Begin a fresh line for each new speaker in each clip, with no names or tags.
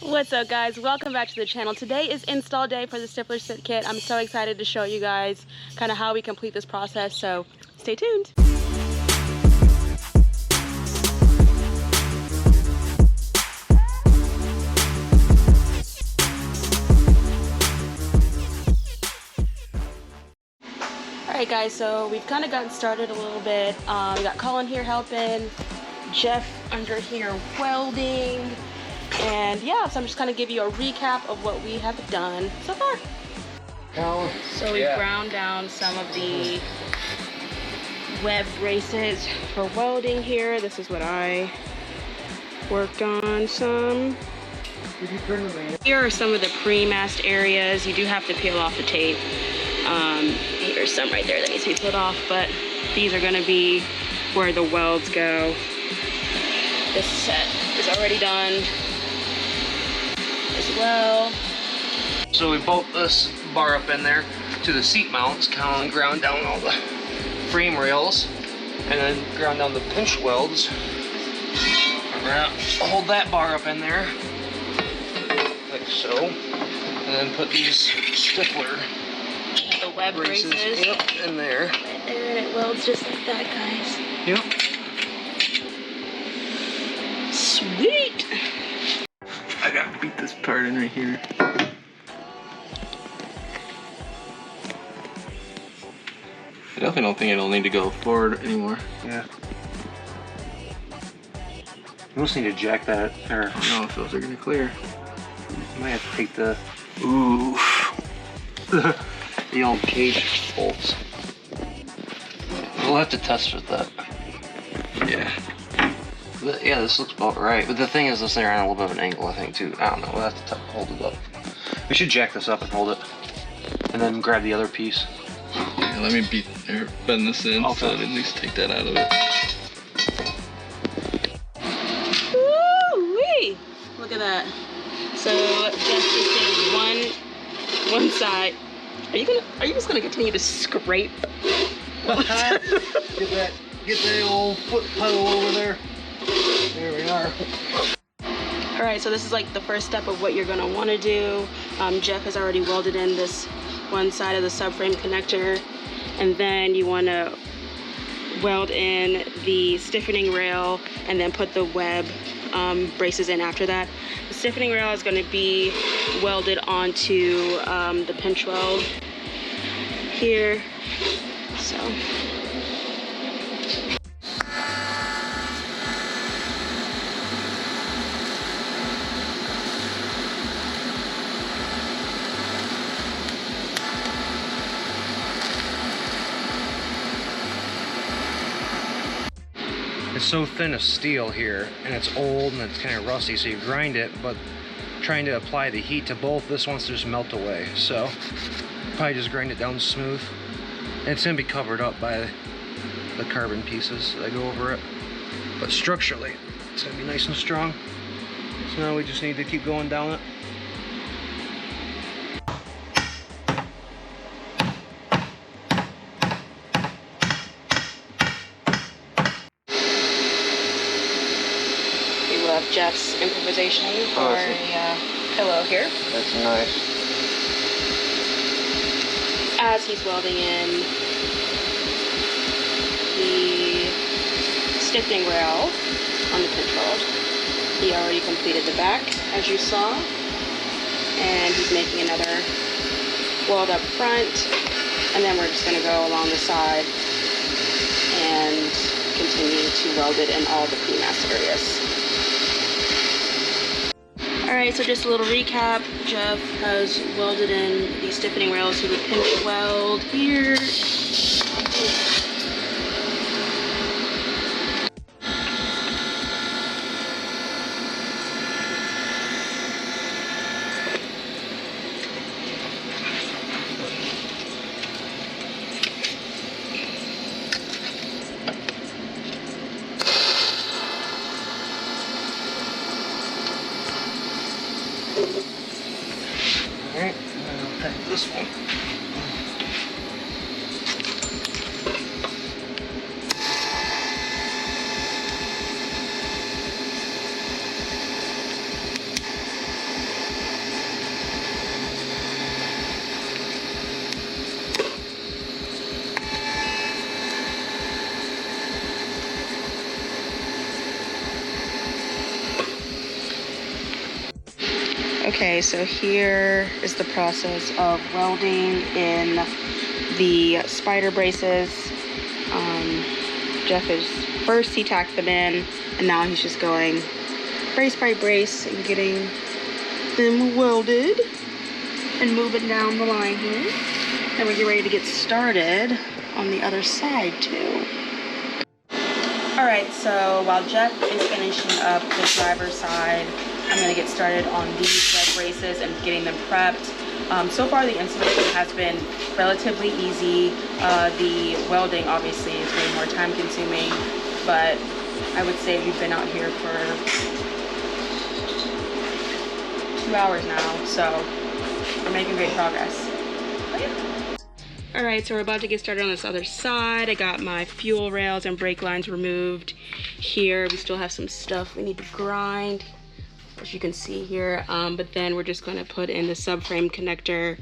What's up, guys? Welcome back to the channel. Today is install day for the Stifflers Fit Kit. I'm so excited to show you guys kind of how we complete this process, so stay tuned. Alright guys, so we've kind of gotten started a little bit. We got Colin here helping, Jeff under here welding. And yeah, so I'm just gonna give you a recap of what we have done so far. So we ground down some of the web braces for welding here. This is what I worked on some. Here are some of the pre-mast areas. You do have to peel off the tape. Here's some right there that needs to be peeled off, but these are gonna be where the welds go. This set is already done as well.
So we bolt this bar up in there to the seat mounts, kind of ground down all the frame rails, and then ground down the pinch welds. Hold that bar up in there, like so, and then put these Stiffler
the web braces
in there.
Right there, and it welds just like that, guys.
Yep.
Sweet!
I gotta beat this part in right here.
I definitely don't think it'll need to go forward anymore.
Yeah. You almost need to jack that, or
I don't know if those are gonna clear.
you might have to take the the old cage bolts. We'll have to test with that.
Yeah.
But yeah, this looks about right. But the thing is, they're on a little bit of an angle, I think, too. I don't know. We'll have to hold it up. We should jack this up and hold it, and then grab the other piece.
Yeah, let me bend this in
Okay.
so that at least take that out of it.
Woo-wee! Look at that. So just one side. Are you just gonna continue to scrape?
Get that old foot pedal over there. There we are.
All right, so this is like the first step of what you're gonna wanna do. Jeff has already welded in this one side of the subframe connector, and then you wanna weld in the stiffening rail and then put the web braces in after that. The stiffening rail is gonna be welded onto the pinch weld here, so.
It's so thin of steel here, and it's old and it's kind of rusty, so you grind it, but trying to apply the heat to both, this wants to just melt away. So probably just grind it down smooth. And it's gonna be covered up by the carbon pieces that go over it. But structurally, it's gonna be nice and strong. So now we just need to keep going down it.
Jeff's improvisation for a pillow here.
That's nice.
As he's welding in the stiffening rail on the pinch weld. He already completed the back, as you saw, and he's making another weld up front, and then we're just going to go along the side and continue to weld it in all the pre-mast areas. Alright, so just a little recap. Jeff has welded in the stiffening rails to the pinch weld here.
Alright, and I'll take this one.
Okay, so here is the process of welding in the spider braces. Jeff is first he tacked them in, and now he's just going brace by brace and getting them welded and moving down the line here. And we're getting ready to get started on the other side too. Alright, so while Jeff is finishing up the driver's side, I'm going to get started on these red braces and getting them prepped. So far the installation has been relatively easy. The welding obviously is way more time consuming, but I would say we've been out here for 2 hours now, so we're making great progress. Alright, so we're about to get started on this other side. I got my fuel rails and brake lines removed. Here we still have some stuff we need to grind, as you can see here, but then we're just going to put in the subframe connector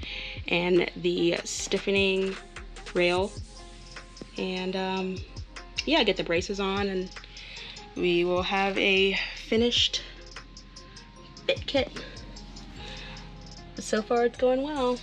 and the stiffening rail, and yeah, get the braces on, and we will have a finished fit kit. But so far it's going well.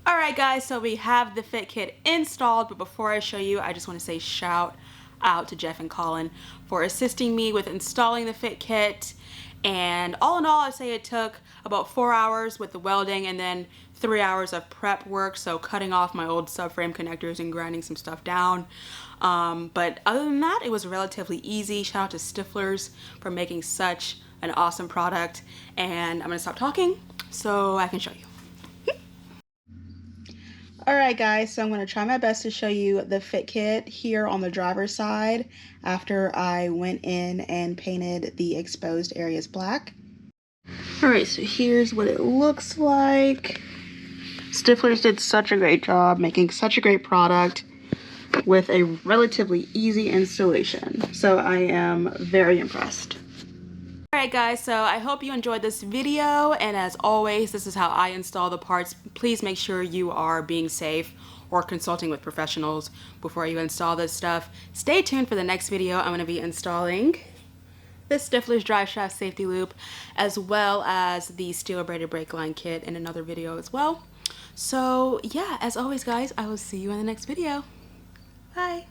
Alright guys, so we have the fit kit installed, but before I show you, I just want to say shout out to Jeff and Colin for assisting me with installing the fit kit. And all in all, I'd say it took about 4 hours with the welding and then 3 hours of prep work, so cutting off my old subframe connectors and grinding some stuff down. But other than that, it was relatively easy. Shout out to Stifflers for making such an awesome product. And I'm gonna stop talking so I can show you. Alright guys, so I'm going to try my best to show you the fit kit here on the driver's side after I went in and painted the exposed areas black. Alright, so here's what it looks like. Stifflers did such a great job making such a great product with a relatively easy installation. So I am very impressed. Alright guys, so I hope you enjoyed this video, and as always, this is how I install the parts. Please make sure you are being safe or consulting with professionals before you install this stuff. Stay tuned for the next video. I'm going to be installing this Stifflers Driveshaft safety loop, as well as the steel braided brake line kit in another video as well. So yeah, as always guys, I will see you in the next video. Bye!